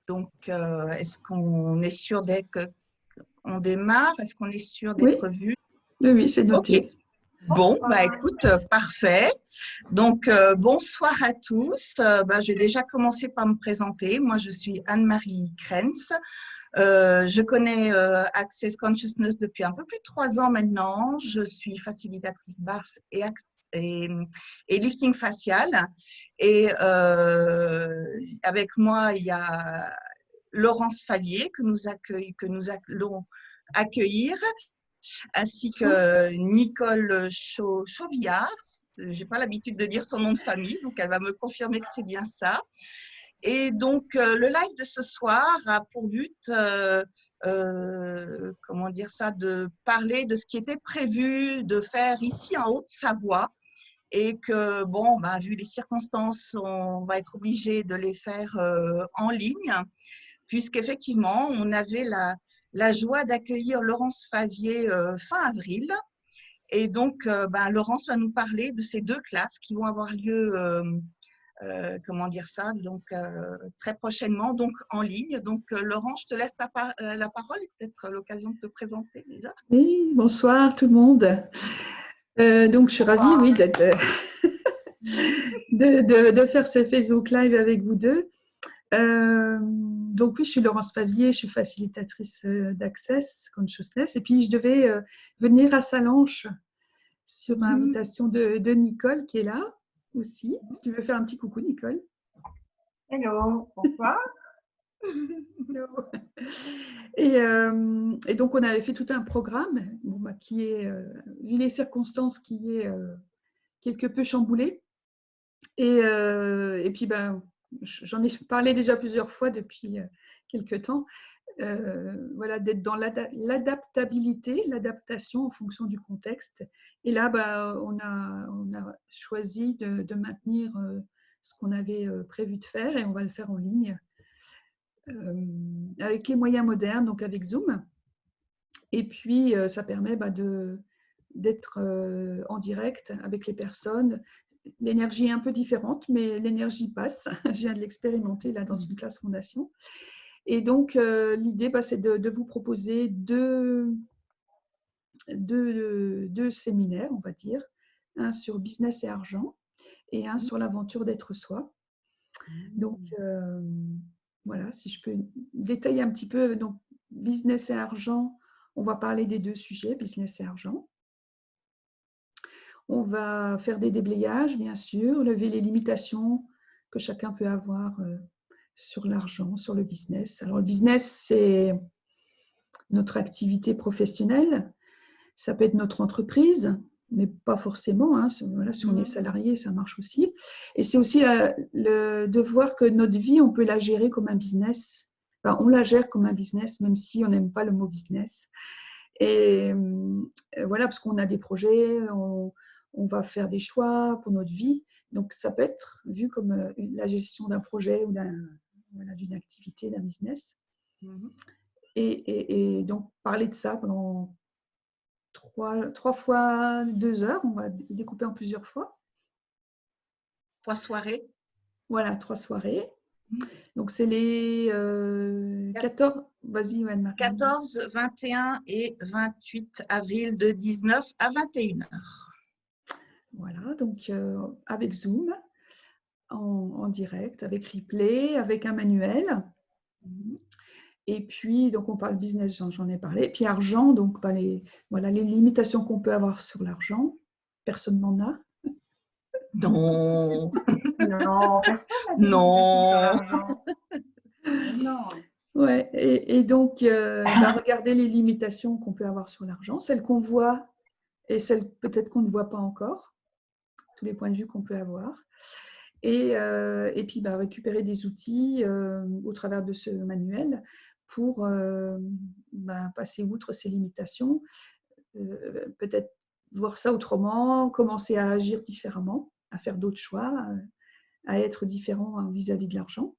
Donc, est-ce qu'on est sûr qu'on démarre? Est-ce qu'on est sûr Oui, d'être vu? oui, oui, c'est Ok. noté. Bon, bah écoute, parfait. Donc, bonsoir à tous. Je vais déjà commencer par me présenter. Moi, je suis Anne-Marie Krenz. Je connais Access Consciousness depuis un peu plus de 3 ans maintenant. Je suis facilitatrice BARS et lifting facial. Et avec moi, il y a Laurence Favier que nous allons accueillir, ainsi que Nicole Chauvillard. Je n'ai pas l'habitude de dire son nom de famille, donc elle va me confirmer que c'est bien ça. Et donc, le live de ce soir a pour but, comment dire ça, de parler de ce qui était prévu de faire ici en Haute-Savoie. Et que, bon, vu les circonstances, on va être obligé de les faire en ligne, puisqu'effectivement, on avait la joie d'accueillir Laurence Favier fin avril. Et donc, Laurence va nous parler de ces 2 classes qui vont avoir lieu, comment dire ça, donc très prochainement, donc en ligne. Donc, Laurence, je te laisse la parole et peut-être l'occasion de te présenter déjà. Oui, bonsoir tout le monde. Donc, je suis ravie, oui, de faire ce Facebook Live avec vous deux. Donc oui, je suis Laurence Favier, je suis facilitatrice d'Access Consciousness. Et puis, je devais venir à Salanches sur invitation de Nicole qui est là aussi. Si tu veux faire un petit coucou, Nicole. Hello, bonsoir. Et donc, on avait fait tout un programme qui est, vu les circonstances, qui est quelque peu chamboulé. Et puis, j'en ai parlé déjà plusieurs fois depuis quelques temps. Voilà, d'être dans l'adaptabilité, l'adaptation en fonction du contexte. Et là, on a choisi de maintenir ce qu'on avait prévu de faire et on va le faire en ligne avec les moyens modernes, donc avec Zoom. Et puis, ça permet d'être en direct avec les personnes. L'énergie est un peu différente, mais l'énergie passe. Je viens de l'expérimenter là dans une classe fondation. Et donc, l'idée, c'est de vous proposer deux séminaires, on va dire. Un sur business et argent et un sur l'aventure d'être soi. Donc, voilà, si je peux détailler un petit peu. Donc, business et argent, on va parler des 2 sujets, business et argent. On va faire des déblayages, bien sûr, lever les limitations que chacun peut avoir sur l'argent, sur le business. Alors, le business, c'est notre activité professionnelle. Ça peut être notre entreprise, mais pas forcément. Voilà, si on est salarié, ça marche aussi. Et c'est aussi de voir que notre vie, on peut la gérer comme un business. Enfin, on la gère comme un business, même si on n'aime pas le mot business. Et voilà, parce qu'on a des projets, on va faire des choix pour notre vie. Donc, ça peut être vu comme la gestion d'un projet ou d'une activité, d'un business. Et donc, parler de ça pendant 3 fois 2 heures, on va découper en plusieurs fois. 3 soirées. Voilà, 3 soirées. Donc, c'est les 14, vas-y, Anne-Marie. 14, 21 et 28 avril de 19 à 21h. Voilà, donc avec Zoom, en direct, avec replay, avec un manuel. Et puis, donc, on parle business, j'en ai parlé. Et puis, argent, donc, les limitations qu'on peut avoir sur l'argent. Personne n'en a. Non. Non, personne n'a de Non. l'argent. Non. Ouais, et donc, regarder les limitations qu'on peut avoir sur l'argent, celles qu'on voit et celles peut-être qu'on ne voit pas encore, tous les points de vue qu'on peut avoir. Et puis, récupérer des outils au travers de ce manuel pour passer outre ces limitations, peut-être voir ça autrement, commencer à agir différemment, à faire d'autres choix, à être différent vis-à-vis de l'argent.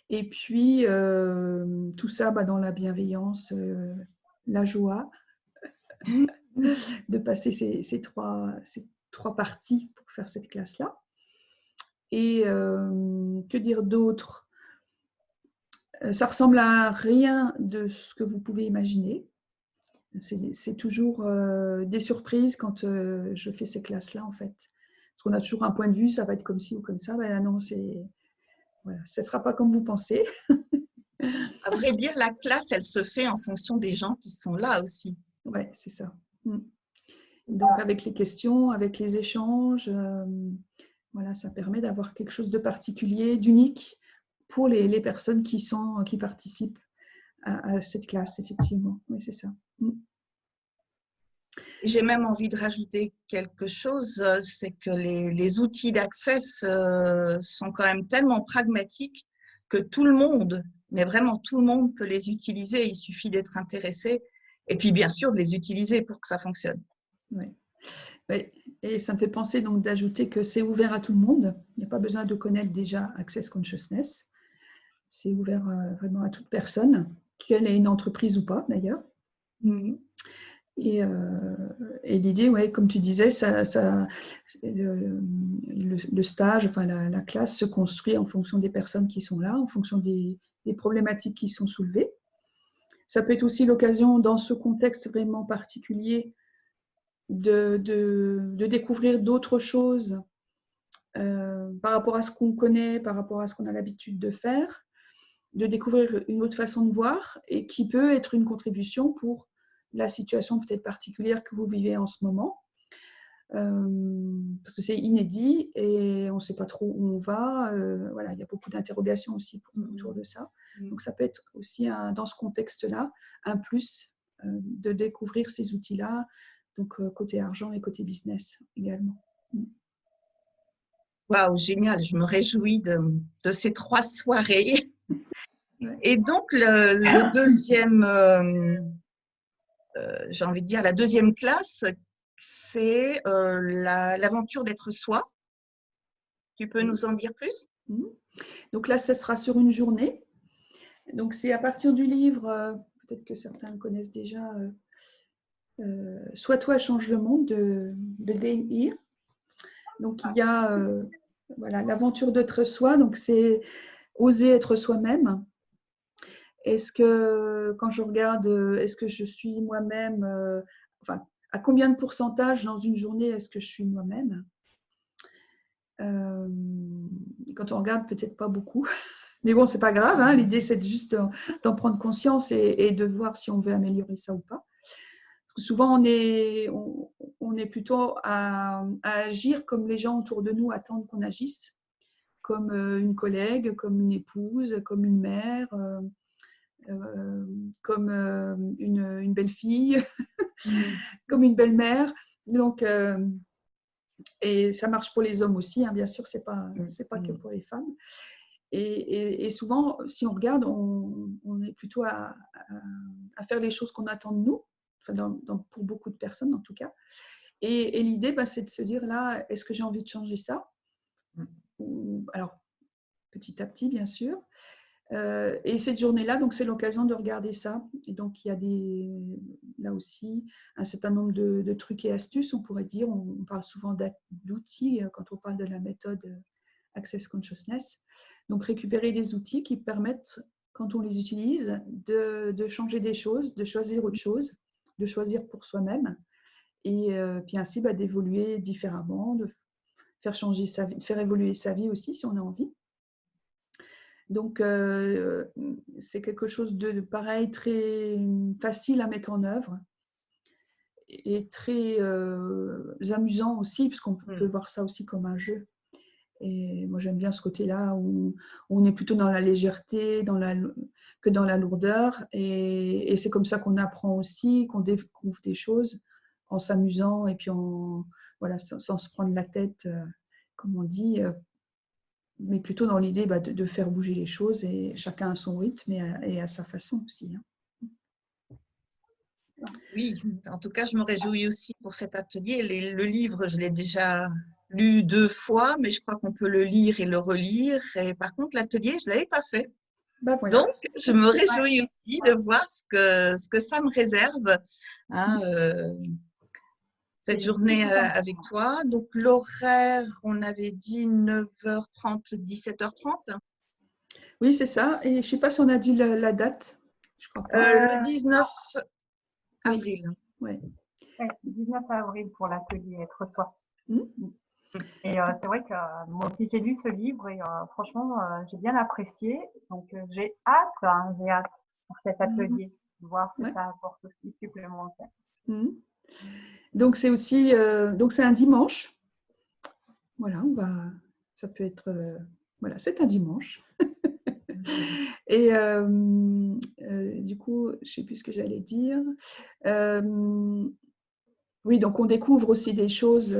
Et puis, tout ça dans la bienveillance, la joie, de passer ces trois parties pour faire cette classe-là. Et que dire d'autre ? Ça ressemble à rien de ce que vous pouvez imaginer. C'est toujours des surprises quand je fais ces classes-là, en fait. Parce qu'on a toujours un point de vue, ça va être comme ci ou comme ça. Ben non, voilà, ce ne sera pas comme vous pensez. À vrai dire, la classe, elle se fait en fonction des gens qui sont là aussi. Oui, c'est ça. Donc, avec les questions, avec les échanges, voilà, ça permet d'avoir quelque chose de particulier, d'unique pour les personnes qui participent à cette classe, effectivement. Oui, c'est ça. J'ai même envie de rajouter quelque chose, c'est que les outils d'Access sont quand même tellement pragmatiques que tout le monde, mais vraiment tout le monde peut les utiliser. Il suffit d'être intéressé et puis bien sûr de les utiliser pour que ça fonctionne. Oui. Oui. Et ça me fait penser donc d'ajouter que c'est ouvert à tout le monde. Il n'y a pas besoin de connaître déjà Access Consciousness. C'est ouvert vraiment à toute personne, qu'elle ait une entreprise ou pas d'ailleurs. Et l'idée, ouais, comme tu disais, le stage, enfin la classe se construit en fonction des personnes qui sont là, en fonction des problématiques qui sont soulevées. Ça peut être aussi l'occasion, dans ce contexte vraiment particulier, de découvrir d'autres choses par rapport à ce qu'on connaît, par rapport à ce qu'on a l'habitude de faire, de découvrir une autre façon de voir et qui peut être une contribution pour la situation peut-être particulière que vous vivez en ce moment. Parce que c'est inédit et on ne sait pas trop où on va. Voilà, il y a beaucoup d'interrogations aussi autour de ça. Donc ça peut être aussi dans ce contexte-là un plus de découvrir ces outils-là, donc côté argent et côté business également. Waouh, génial, je me réjouis de ces 3 soirées. Ouais. Et donc le deuxième, j'ai envie de dire la deuxième classe, c'est l'aventure d'être soi. Tu peux nous en dire plus? Donc là, ce sera sur une journée. Donc c'est à partir du livre, peut-être que certains le connaissent déjà, Sois toi, change le monde de Dane Heer. Donc il y a voilà, l'aventure d'être soi, donc c'est oser être soi-même. Est-ce que quand je regarde, est-ce que je suis moi-même, enfin, à combien de pourcentage dans une journée est-ce que je suis moi-même? Quand on regarde, peut-être pas beaucoup. Mais bon, c'est pas grave, hein. L'idée, c'est juste d'en prendre conscience et de voir si on veut améliorer ça ou pas. Parce que souvent, on est plutôt à agir comme les gens autour de nous attendent qu'on agisse, comme une collègue, comme une épouse, comme une mère, comme une belle-fille, comme une belle-mère. Donc, et ça marche pour les hommes aussi, hein, bien sûr, c'est pas que pour les femmes. Et souvent, si on regarde, on est plutôt à faire les choses qu'on attend de nous, enfin pour beaucoup de personnes en tout cas. Et l'idée, c'est de se dire là, est-ce que j'ai envie de changer ça? Alors, petit à petit, bien sûr. Et cette journée-là, donc c'est l'occasion de regarder ça. Et donc, il y a là aussi un certain nombre de trucs et astuces, on pourrait dire. On parle souvent d'outils quand on parle de la méthode Access Consciousness. Donc, récupérer des outils qui permettent, quand on les utilise, de changer des choses, de choisir autre chose, de choisir pour soi-même. Et puis ainsi, d'évoluer différemment, de faire changer sa vie, de faire évoluer sa vie aussi, si on a envie. Donc, c'est quelque chose de pareil, très facile à mettre en œuvre et très amusant aussi, puisqu'on peut voir ça aussi comme un jeu. Et moi, j'aime bien ce côté-là où on est plutôt dans la légèreté que dans la lourdeur. Et c'est comme ça qu'on apprend aussi, qu'on découvre des choses en s'amusant et puis voilà, sans se prendre la tête, comme on dit, mais plutôt dans l'idée de faire bouger les choses et chacun à son rythme et à sa façon aussi. Oui, en tout cas, je me réjouis aussi pour cet atelier. Le livre, je l'ai déjà lu 2 fois, mais je crois qu'on peut le lire et le relire. Et par contre, l'atelier, je ne l'avais pas fait. Voilà. Donc, je me réjouis aussi de voir ce que ça me réserve, hein, cette journée avec toi. Donc, l'horaire, on avait dit 9h30, 17h30. Oui, c'est ça. Et je ne sais pas si on a dit la date. Je crois pas. Le 19 avril. Ouais. Ouais, 19 avril pour l'atelier Être Soi. Mm. Et c'est vrai que moi aussi j'ai lu ce livre et franchement j'ai bien apprécié. Donc j'ai hâte pour cet atelier, de voir ce que ça apporte aussi supplémentaire. Mm. Donc c'est aussi donc c'est un dimanche. Voilà, ça peut être voilà, c'est un dimanche. Et du coup, je ne sais plus ce que j'allais dire. Oui, donc on découvre aussi des choses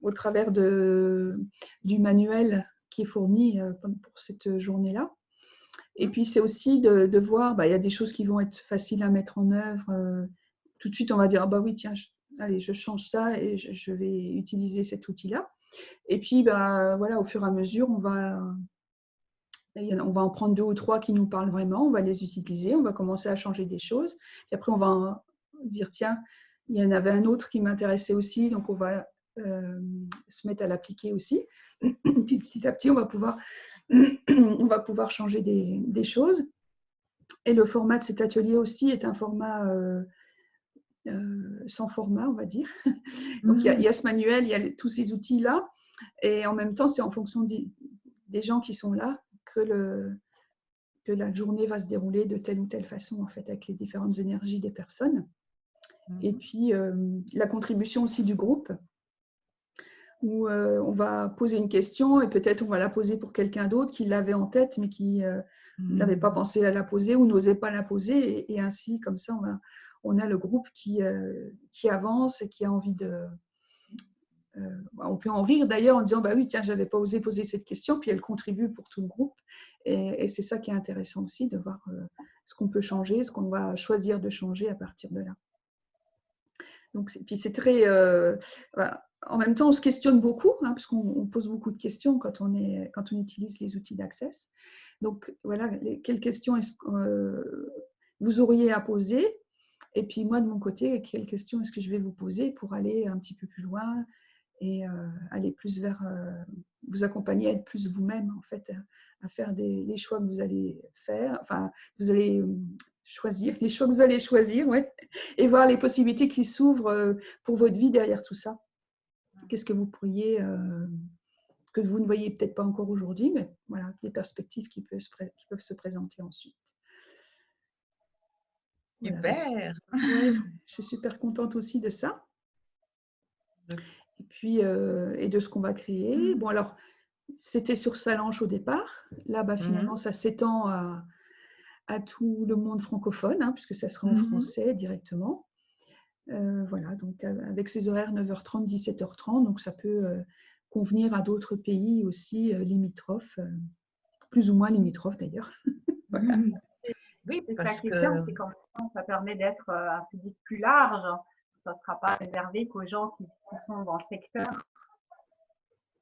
au travers du manuel qui est fourni pour cette journée-là. Et puis c'est aussi de voir, il y a des choses qui vont être faciles à mettre en œuvre. Tout de suite, on va dire, oui, tiens, allez, je change ça et je vais utiliser cet outil-là. Et puis, voilà, au fur et à mesure, on va en prendre 2 ou 3 qui nous parlent vraiment, on va les utiliser, on va commencer à changer des choses. Puis après, on va dire, tiens, il y en avait un autre qui m'intéressait aussi, donc on va se mettre à l'appliquer aussi. Puis petit à petit, on va pouvoir changer des choses. Et le format de cet atelier aussi est un format sans format, on va dire. Donc il y a ce manuel, il y a tous ces outils-là. Et en même temps, c'est en fonction des gens qui sont là que la journée va se dérouler de telle ou telle façon, en fait, avec les différentes énergies des personnes. Et puis, la contribution aussi du groupe, où on va poser une question et peut-être on va la poser pour quelqu'un d'autre qui l'avait en tête, mais qui n'avait pas pensé à la poser ou n'osait pas la poser. Et ainsi, comme ça, on a le groupe qui avance et qui a envie de... on peut en rire d'ailleurs en disant oui, tiens, je n'avais pas osé poser cette question, puis elle contribue pour tout le groupe. Et c'est ça qui est intéressant aussi, de voir ce qu'on peut changer, ce qu'on va choisir de changer à partir de là. Donc, puis c'est très. En même temps, on se questionne beaucoup, parce qu'on pose beaucoup de questions quand on utilise les outils d'Access. Donc, voilà, quelles questions est-ce que vous auriez à poser? Et puis, moi, de mon côté, quelles questions est-ce que je vais vous poser pour aller un petit peu plus loin et aller plus vers. Vous accompagner à être plus vous-même, en fait, à faire les choix que vous allez faire. Enfin, vous allez choisir, les choix que vous allez choisir, ouais, et voir les possibilités qui s'ouvrent pour votre vie derrière tout ça. Qu'est-ce que vous pourriez, que vous ne voyez peut-être pas encore aujourd'hui, mais voilà, des perspectives qui peuvent se présenter ensuite. Super. Voilà, ouais, je suis super contente aussi de ça. Et puis, et de ce qu'on va créer. Bon, alors, c'était sur Salanches au départ. Là, finalement, ça s'étend à tout le monde francophone, puisque ça sera en français directement. Voilà, donc avec ces horaires 9h30, 17h30, donc ça peut convenir à d'autres pays aussi limitrophes, plus ou moins limitrophes d'ailleurs. Voilà. Oui, c'est parce sa question, c'est qu'en même temps, ça permet d'être un public plus large. Ça ne sera pas réservé qu'aux gens qui sont dans le secteur.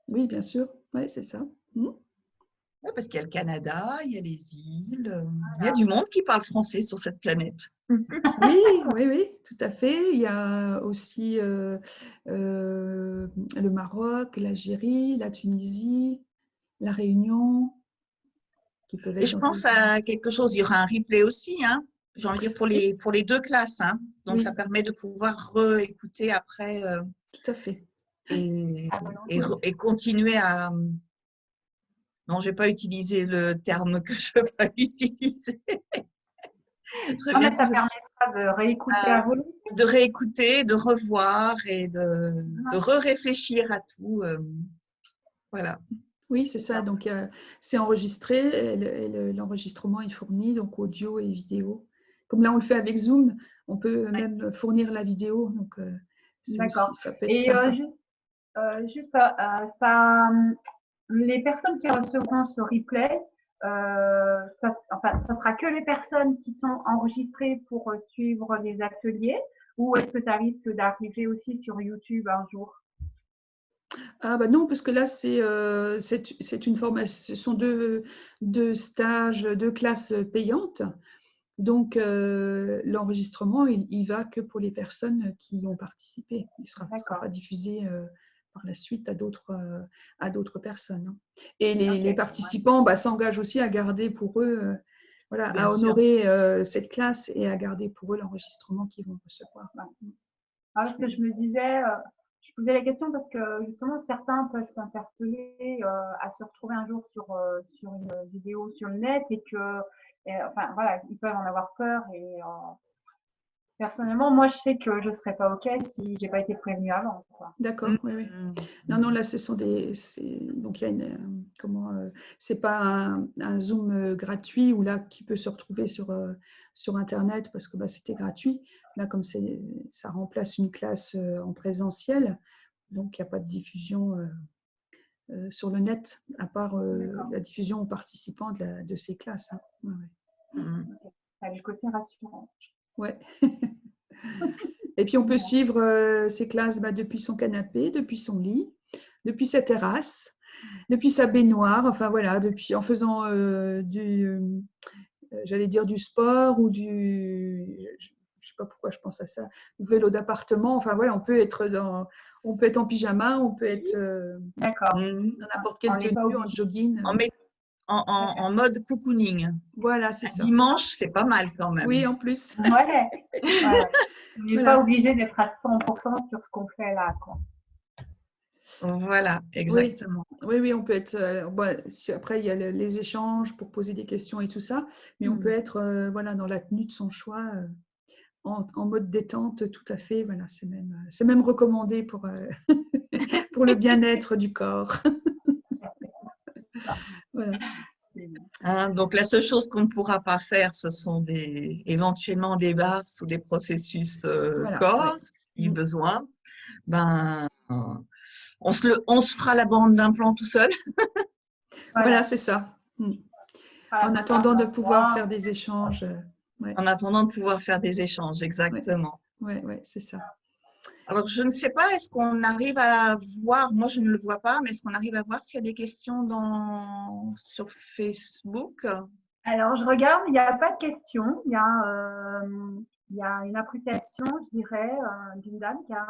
Oui, bien sûr, ouais, c'est ça. Oui, parce qu'il y a le Canada, il y a les îles, il y a du monde qui parle français sur cette planète. Oui, tout à fait. Il y a aussi le Maroc, l'Algérie, la Tunisie, la Réunion, qui peuvent être. Et je pense à quelque chose, il y aura un replay aussi, j'ai envie de dire pour les 2 classes. Donc, ça permet de pouvoir réécouter après. Tout à fait. Et continuer à… Non, je ne vais pas utiliser le terme que je ne veux pas utiliser. Mais ça permettra de réécouter à volume. De réécouter, de revoir et de réfléchir à tout. Voilà. Oui, c'est ça. Donc, c'est enregistré et l'enregistrement est fourni, donc audio et vidéo. Comme là, on le fait avec Zoom, on peut même fournir la vidéo. Donc, d'accord. Aussi, ça peut être sympa. Juste les personnes qui recevront ce replay, ça sera que les personnes qui sont enregistrées pour suivre les ateliers, ou est-ce que ça risque d'arriver aussi sur YouTube un jour? Non, parce que là, c'est une formation, ce sont deux stages, 2 classes payantes. Donc, l'enregistrement, il va que pour les personnes qui y ont participé. Il ne sera pas diffusé par la suite à d'autres personnes, hein. Et les participants s'engagent aussi à garder pour eux, voilà, Bien à sûr. honorer cette classe et à garder pour eux l'enregistrement qu'ils vont recevoir. Parce que je me disais, je posais la question parce que justement certains peuvent s'interpeller à se retrouver un jour sur une vidéo sur le net et que, enfin voilà, ils peuvent en avoir peur et personnellement, moi je sais que je serais pas OK si j'ai pas été prévenue avant, quoi. D'accord, oui, oui. Non, là, ce sont donc il y a c'est pas un Zoom gratuit ou là qui peut se retrouver sur Internet parce que c'était gratuit. Là, comme ça remplace une classe en présentiel, donc il n'y a pas de diffusion sur le net, à part la diffusion aux participants de ces classes, hein. Ouais. Ça a le côté rassurant. Ouais. Et puis on peut suivre ces classes depuis son canapé, depuis son lit, depuis sa terrasse, depuis sa baignoire, enfin voilà, en faisant j'allais dire du sport ou je sais pas pourquoi je pense à ça, du vélo d'appartement, enfin voilà, on peut être en pyjama, on peut être D'accord. dans n'importe quelle tenue, en jogging. En mode cocooning. Voilà, c'est ça. Dimanche, c'est pas mal quand même. Oui, en plus. Ouais. On n'est Voilà. pas obligé d'être à 100% sur ce qu'on fait là, quoi. Voilà, exactement. Oui, on peut être. Après, il y a les échanges pour poser des questions et tout ça, mais on peut être voilà, dans la tenue de son choix, en mode détente, tout à fait. Voilà, c'est même recommandé pour, pour le bien-être du corps. Voilà. Donc, la seule chose qu'on ne pourra pas faire, ce sont éventuellement des barres ou des processus Voilà, corps, si besoin. On se fera la bande d'implant tout seul. Voilà, c'est ça. En attendant de pouvoir faire des échanges. En attendant de pouvoir faire des échanges, exactement. Oui, c'est ça. Alors, je ne sais pas, est-ce qu'on arrive à voir, moi je ne le vois pas, mais est-ce qu'on arrive à voir s'il y a des questions sur Facebook? Alors, je regarde, il n'y a pas de questions. Il y a une appréciation, je dirais, d'une dame qui a,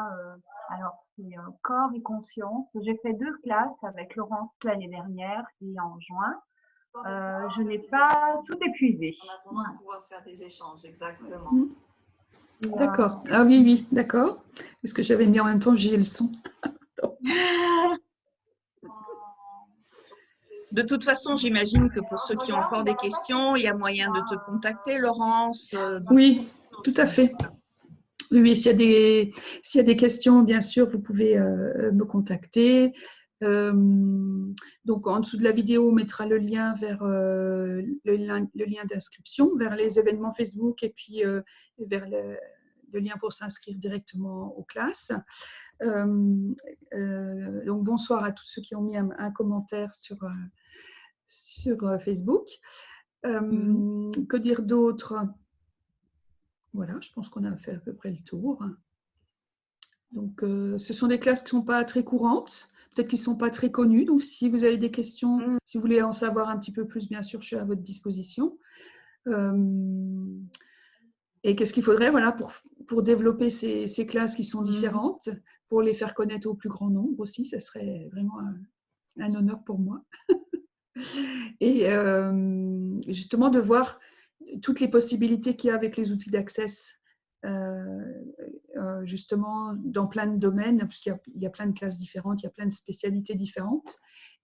alors c'est corps et conscience. J'ai fait 2 classes avec Laurence l'année dernière et en juin. Je n'ai pas tout épuisé. En attendant de pouvoir faire des échanges, exactement. D'accord. Ah oui, d'accord. Parce que j'avais mis en même temps, j'ai le son. De toute façon, j'imagine que pour ceux qui ont encore des questions, il y a moyen de te contacter, Laurence. Oui, tout à fait. Oui, s'il y a des questions, bien sûr, vous pouvez me contacter. Donc, en dessous de la vidéo, on mettra le lien vers le lien d'inscription, vers les événements Facebook et puis vers le lien pour s'inscrire directement aux classes. Donc, bonsoir à tous ceux qui ont mis un commentaire sur Facebook. Que dire d'autre? Voilà, je pense qu'on a fait à peu près le tour. Donc, ce sont des classes qui ne sont pas très courantes, peut-être qu'ils ne sont pas très connues. Donc, si vous avez des questions, si vous voulez en savoir un petit peu plus, bien sûr, je suis à votre disposition. Et qu'est-ce qu'il faudrait pour développer ces classes qui sont différentes, pour les faire connaître au plus grand nombre aussi, ça serait vraiment un honneur pour moi. Et justement, de voir toutes les possibilités qu'il y a avec les outils d'Access, justement, dans plein de domaines, parce qu'il y a plein de classes différentes, il y a plein de spécialités différentes,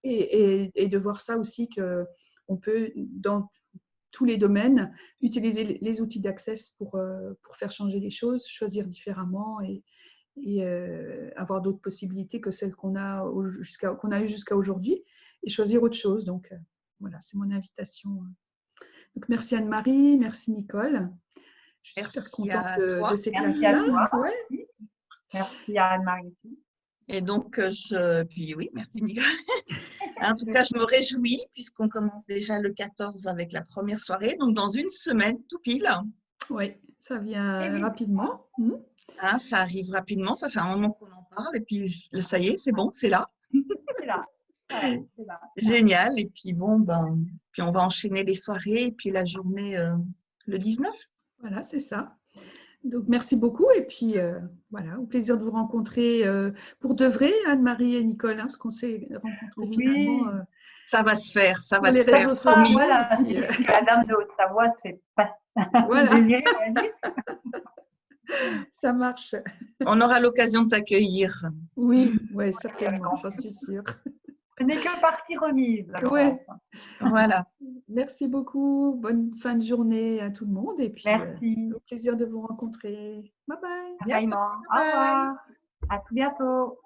et de voir ça aussi qu'on peut, dans tous les domaines, utiliser les outils d'Access pour faire changer les choses, choisir différemment et avoir d'autres possibilités que celles qu'on a eues jusqu'à aujourd'hui, et choisir autre chose. Donc, voilà, c'est mon invitation. Donc, merci Anne-Marie, merci Nicole. Je suis super contente de ces classes-là. Ouais. Merci à Anne-Marie. Et donc, puis oui, merci Nicole. En tout cas, je me réjouis puisqu'on commence déjà le 14 avec la première soirée. Donc, dans une semaine, tout pile. Oui, ça vient rapidement. Ça arrive rapidement, ça fait un moment qu'on en parle. Et puis, ça y est, c'est bon, c'est là. C'est là. Ouais, c'est là. Génial. Et puis, puis on va enchaîner les soirées et puis la journée le 19. Voilà, c'est ça. Donc, merci beaucoup. Et puis, voilà, au plaisir de vous rencontrer pour de vrai, Anne-Marie et Nicole, hein, parce qu'on s'est rencontrés Oui. finalement Ça va se faire, ça sur va les se faire. réseaux sociaux. promis. Voilà, Et puis, si la dame de Haute-Savoie se fait pas voilà, désirer, vas-y. ça marche. On aura l'occasion de t'accueillir. Oui, ouais, certainement, j'en suis sûre. Ce n'est que partie remise, je Ouais. pense. Voilà. Merci beaucoup. Bonne fin de journée à tout le monde. Et puis, Merci. au plaisir de vous rencontrer. Bye bye. Bientôt. Pareillement. Au Bye. revoir. À tout bientôt.